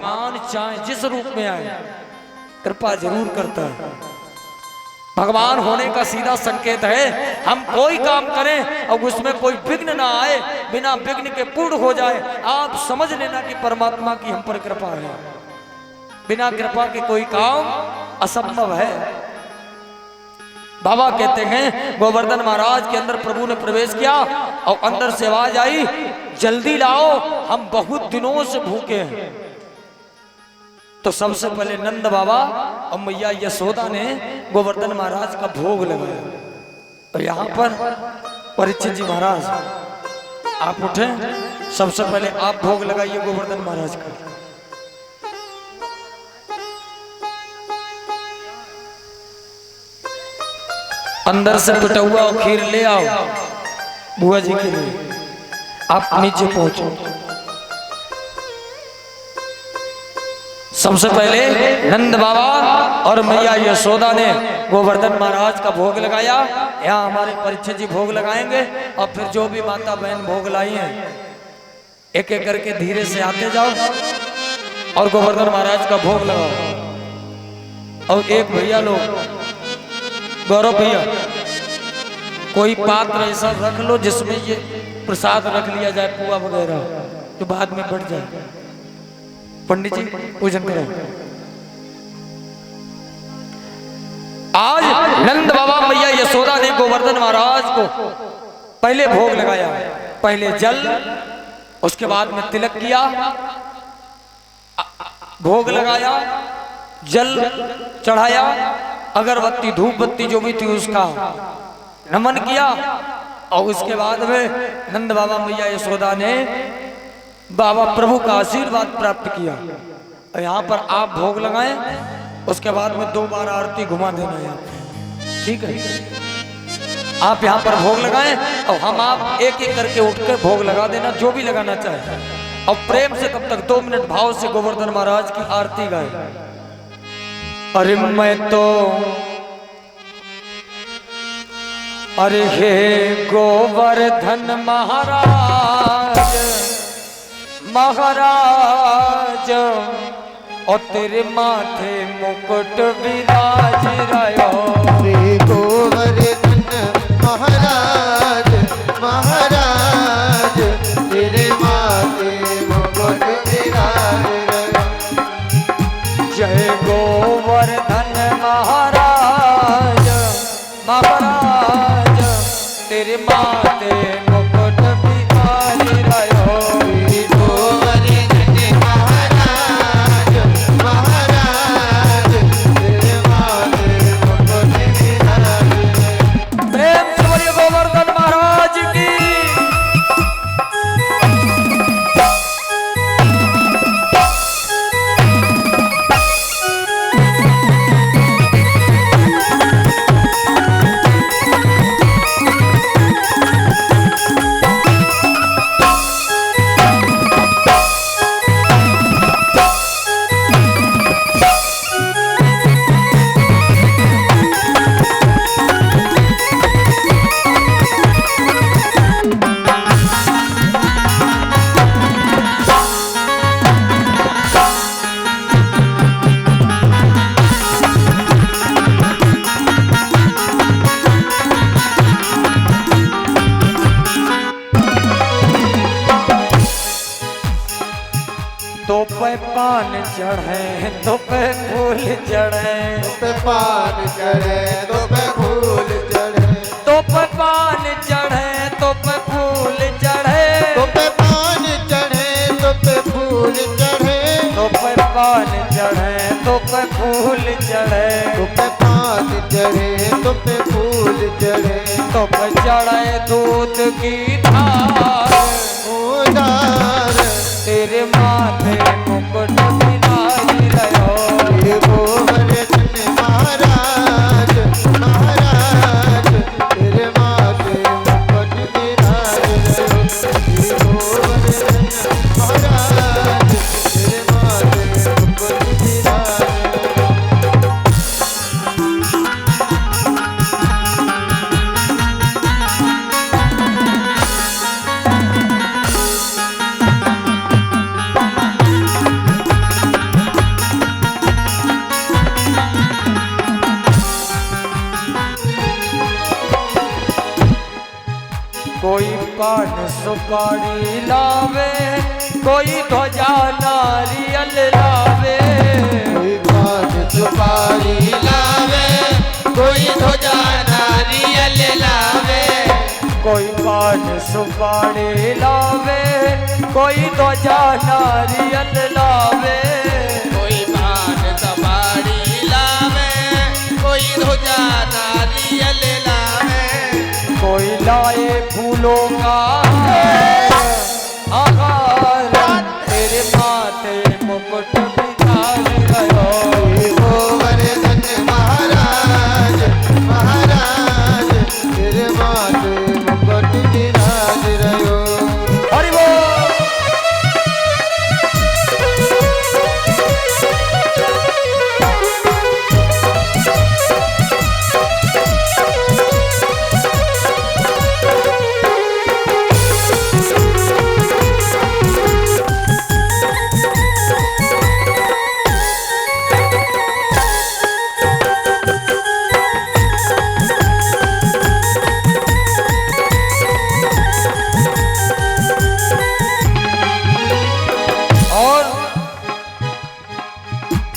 भगवान चाहे जिस रूप में आए कृपा जरूर करता है। भगवान होने का सीधा संकेत है, हम कोई काम करें और उसमें कोई विघ्न ना आए, बिना विघ्न के पूर्ण हो जाए, आप समझ लेना कि परमात्मा की हम पर कृपा है। बिना कृपा के कोई काम असंभव है। बाबा कहते हैं गोवर्धन महाराज के अंदर प्रभु ने प्रवेश किया और अंदर से आवाज आई, जल्दी लाओ, हम बहुत दिनों से भूखे हैं। तो सबसे पहले नंद बाबा और मैया यशोदा ने गोवर्धन महाराज का भोग लगाया। तो यहाँ पर परीक्षित जी महाराज आप उठे, सबसे पहले आप भोग लगाइए गोवर्धन महाराज का। अंदर से पिटा हुआ और खीर ले आओ बुआ जी के लिए। आप नीचे पहुंचो। सबसे पहले नंद बाबा और मैया यशोदा ने गोवर्धन महाराज का भोग लगाया। यहाँ हमारे परीक्षित जी भोग लगाएंगे और फिर जो भी माता बहन भोग लाई हैं एक एक करके धीरे से आते जाओ और गोवर्धन महाराज का भोग लगाओ। और एक भैया लोग, गौरव भैया, कोई पात्र ऐसा रख लो जिसमें ये प्रसाद रख लिया जाए, पुआ वगैरह, जो बाद में बढ़ जाए। पंडित जी पूजन करो। आज नंद बाबा मैया यशोदा ने गोवर्धन महाराज को पहले भोग लगाया। पहले जल, उसके बाद में तिलक किया, भोग लगाया, जल चढ़ाया, अगरबत्ती धूप बत्ती जो भी थी उसका नमन किया। और उसके बाद में नंद बाबा मैया यशोदा ने बाबा प्रभु का आशीर्वाद प्राप्त किया। और यहाँ पर आप भोग लगाएं, उसके बाद में 2 बार आरती घुमा देना यहाँ, ठीक है? आप यहाँ पर भोग लगाएं और हम आप एक एक करके उठकर भोग लगा देना, जो भी लगाना चाहे। और प्रेम से कब तक 2 मिनट भाव से गोवर्धन महाराज की आरती गाए। अरे मैं तो, अरे हे गोवर्धन महाराज महाराज, और तेरे माथे मुकुट विराज रहो। रे गोवर्धन महाराज महाराज, तेरे माथे मुकुट विराज रहो। जय गोवर्धन महाराज महाराज, तेरे माथे मुकुट विराज रहो। तो पे पान चढ़े तो पे फूल चढ़े, तो पे पान चढ़े तो पे फूल चढ़े, तो पे पान चढ़े तो पे फूल चढ़े, तो पे पान चढ़े तो पे फूल चढ़े, तो पे पान चढ़े तो पे फूल चढ़े, तो पे पान चढ़े तो पे फूल चढ़े, तो पे चढ़े दूध की धार उदार, तेरे माथे मुकुट विराज रहो। हे गोवर्धन महाराज महाराज, तेरे माथे मुकुट विराज रहो। हे गोवर्धन महाराज, तेरे माथे मुकुट विराज रहो। सुपारी लावे, कोई ध्वजा नारियल लावे। कोई पान सुपारी लावे, कोई ध्वजा नारियल लावे। कोई पान सुपारी लावे, कोई ध्वजा नारियल लावे। कोई पान सुपारी लावे, कोई ध्वजा नारियल लावे। कोई लाए फूलों का आहार, तेरे माथे मुकुट बिराज रहो। गोवर्धन महाराज महाराज, तेरे माथे मुकुट विराज रहो। हरि बोल।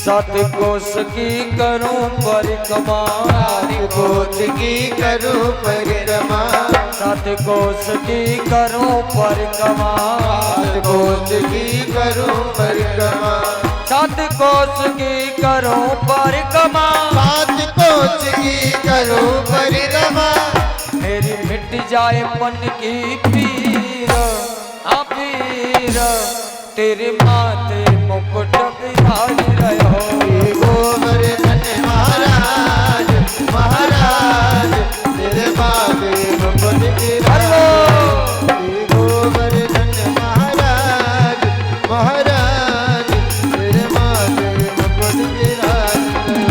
सात कोस की करूं परिक्रमा, सात कोस की करूं परिक्रमा, सात कोस की करूं परिक्रमा, सात कोस की करूं परिक्रमा, सात कोस की करूं परिक्रमा। सात कोस की करूं परिक्रमा। मेरी मिट जाए मन की पीर, हाँ पीर, तेरे माथे मुकुट बिराज रहो। गोवर्धन महाराज महाराज, तेरे माथे मुकुट विराज रहो। गोवर्धन महाराज महाराज, तेरे माथे मुकुट विराज रहो।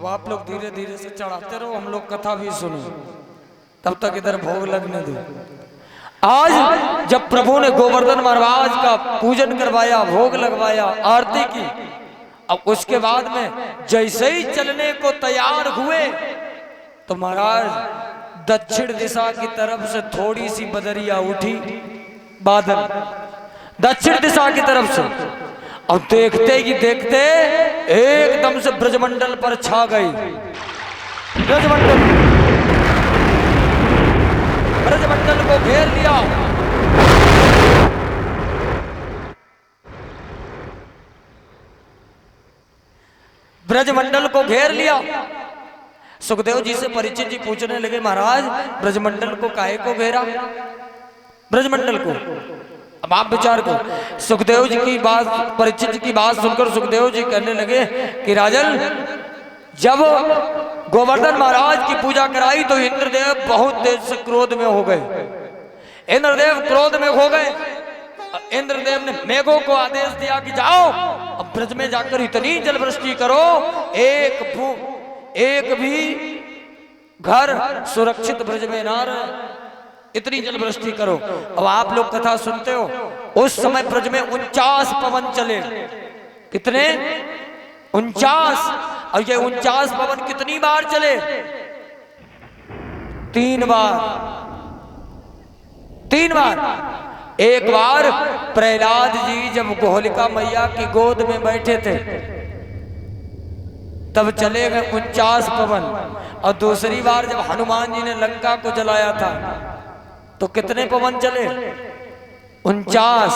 आप लोग धीरे धीरे से चढ़ाते रहो, हम लोग कथा भी सुनो, तब तक इधर भोग लगने दो। आज जब प्रभु ने गोवर्धन महाराज का पूजन करवाया, भोग लगवाया, आरती की, अब उसके बाद में जैसे ही चलने को तैयार हुए तो महाराज दक्षिण दिशा की तरफ से थोड़ी सी बदरिया उठी, बादल दक्षिण दिशा की तरफ से, और देखते ही देखते एकदम से ब्रजमंडल पर छा गई। ब्रजमंडल ब्रजमंडल को घेर लिया। ब्रजमंडल को घेर लिया। सुखदेव जी से परीक्षित जी पूछने लगे, महाराज ब्रजमंडल को काहे को घेरा? ब्रजमंडल को, अब आप विचार करो। सुखदेव जी की बात, परीक्षित जी की बात सुनकर सुखदेव जी कहने लगे कि राजन, जब गोवर्धन महाराज की पूजा कराई तो इंद्रदेव बहुत देर से क्रोध में हो गए। इंद्रदेव क्रोध में हो गए। इंद्रदेव ने मेघों को आदेश दिया कि जाओ अब ब्रज में जाकर इतनी जलवृष्टि करो, एक भी घर सुरक्षित ब्रज में ना रहे, इतनी जलवृष्टि करो। अब आप लोग कथा सुनते हो, उस समय ब्रज में 49 पवन चले। कितने? 49। और ये 49 पवन कितनी बार चले? 3 बार। 3 बार। एक बार प्रहलाद जी जब होलिका मैया की गोद में बैठे थे तब चले गए 49 पवन। और दूसरी बार जब हनुमान जी ने लंका को जलाया था तो कितने पवन चले? 49।